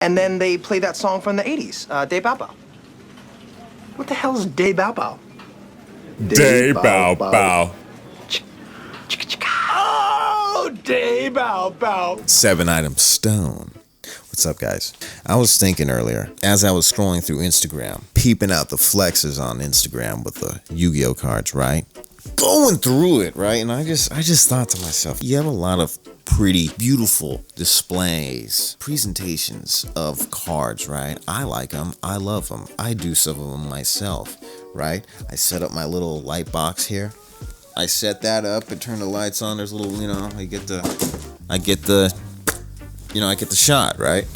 And then they play that song from the 80s, Day Bao Bao. What the hell is Day Bao Bao? Day Bao Bao. Oh, Day Bao Bao. 7 Item Stone. What's up, guys? I was thinking earlier, as I was scrolling through Instagram, peeping out the flexes on Instagram with the Yu-Gi-Oh cards, right? Going through it, right? And I just thought to myself, you have a lot of pretty, beautiful displays, presentations of cards, right? I like them. I love them. I do some of them myself, right? I set up my little light box here. I set that up and turn the lights on. There's a little, I get the shot, right?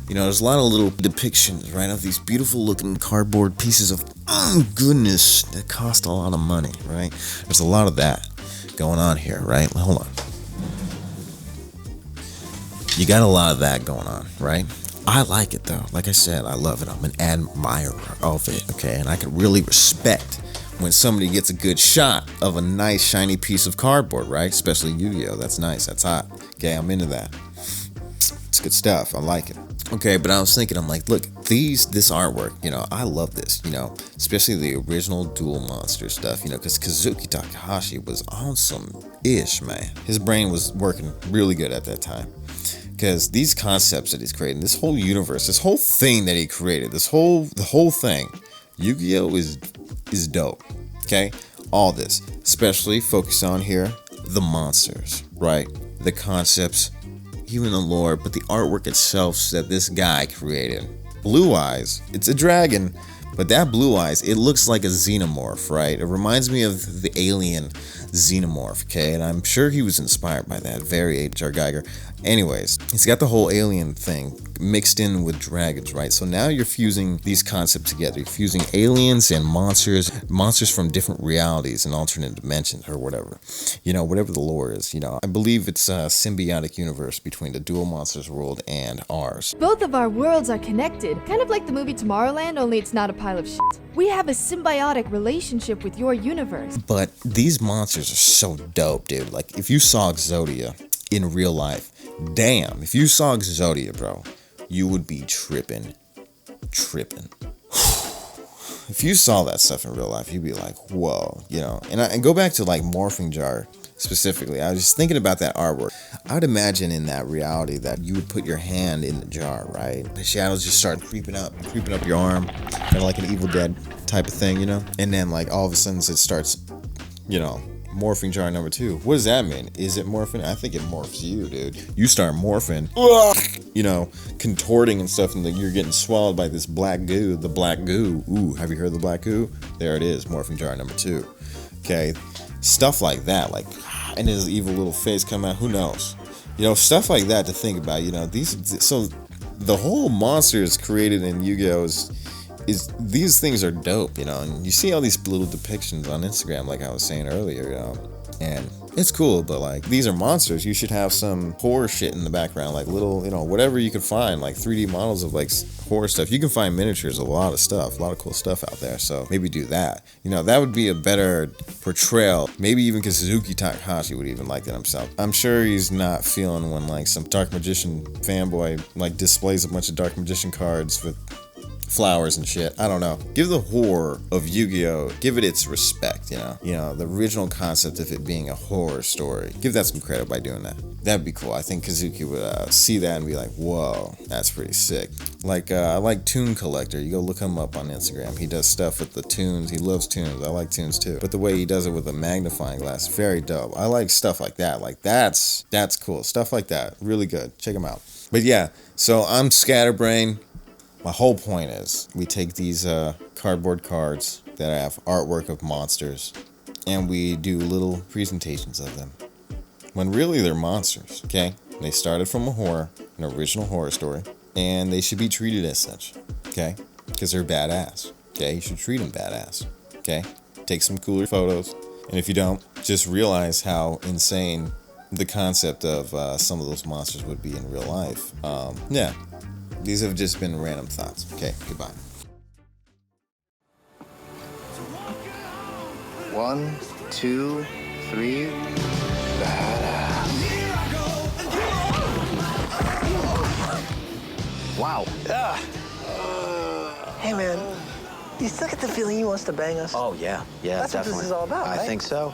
There's a lot of little depictions, right, of these beautiful looking cardboard pieces of goodness that cost a lot of money, right? There's a lot of that going on here, right? Hold on. You got a lot of that going on, right? I like it though. Like I said, I love it. I'm an admirer of it, okay? And I can really respect when somebody gets a good shot of a nice shiny piece of cardboard, right? Especially Yu-Gi-Oh. That's nice. That's hot. Okay, I'm into that. It's good stuff. I like it. Okay, but I was thinking, I'm like, look, this artwork, I love this, especially the original Duel Monster stuff, because Kazuki Takahashi was awesome-ish, man. His brain was working really good at that time. Because these concepts that he's creating, this whole universe, this whole thing that he created, the whole thing, Yu-Gi-Oh is dope, okay? All this, especially focus on here, the monsters, right? The concepts, even the lore, but the artwork itself that this guy created. Blue Eyes, it's a dragon, but that Blue Eyes, it looks like a xenomorph, right? It reminds me of the Alien xenomorph, okay? And I'm sure he was inspired by that, very H.R. Geiger. Anyways, he's got the whole alien thing mixed in with dragons, right? So now you're fusing these concepts together. You're fusing aliens and monsters from different realities and alternate dimensions or whatever. Whatever the lore is, I believe it's a symbiotic universe between the Duel Monsters world and ours. Both of our worlds are connected, kind of like the movie Tomorrowland, only it's not a pile of shit. We have a symbiotic relationship with your universe. But these monsters are so dope, dude. Like, if you saw Exodia in real life, damn, if you saw Exodia, bro, you would be tripping. If you saw that stuff in real life, you'd be like, whoa, and go back to like Morphing Jar specifically. I was just thinking about that artwork. I would imagine in that reality that you would put your hand in the jar, right? The shadows just start creeping up your arm, kind of like an Evil Dead type of thing, and then like all of a sudden it starts, Morphing Jar number 2. What does that mean? Is it morphing? I think it morphs you, dude. You start morphing, contorting and stuff, and you're getting swallowed by this black goo. The black goo. Ooh, have you heard of the black goo? There it is, Morphing Jar number 2. Okay, stuff like that, and his evil little face come out. Who knows? Stuff like that to think about. So the whole monster is created in Yu-Gi-Oh! Is these things are dope, and you see all these little depictions on Instagram, like I was saying earlier, and it's cool, but like, these are monsters. You should have some horror shit in the background, like little, whatever you can find, like 3D models of like horror stuff. You can find miniatures of a lot of cool stuff out there, so maybe do that. That would be a better portrayal. Maybe even Kazuki Takahashi would even like that himself. I'm sure he's not feeling when like some Dark Magician fanboy like displays a bunch of Dark Magician cards with flowers and shit. I don't know. Give the horror of Yu-Gi-Oh! Give it its respect, the original concept of it being a horror story. Give that some credit by doing that. That'd be cool. I think Kazuki would see that and be like, whoa, that's pretty sick. Like, I like Toon Collector. You go look him up on Instagram. He does stuff with the tunes. He loves tunes. I like tunes too. But the way he does it with a magnifying glass, very dope. I like stuff like that. Like, that's cool. Stuff like that. Really good. Check him out. But yeah, so I'm Scatterbrain. My whole point is, we take these cardboard cards that have artwork of monsters, and we do little presentations of them, when really they're monsters, okay? They started from an original horror story, and they should be treated as such, okay? Because they're badass, okay? You should treat them badass, okay? Take some cooler photos, and if you don't, just realize how insane the concept of some of those monsters would be in real life. Yeah. These have just been random thoughts. Okay, goodbye. 1, 2, 3. Badass. Wow. Hey, man, you still get the feeling he wants to bang us? Oh, yeah. Yeah, That's what definitely. this is all about, I right? think so.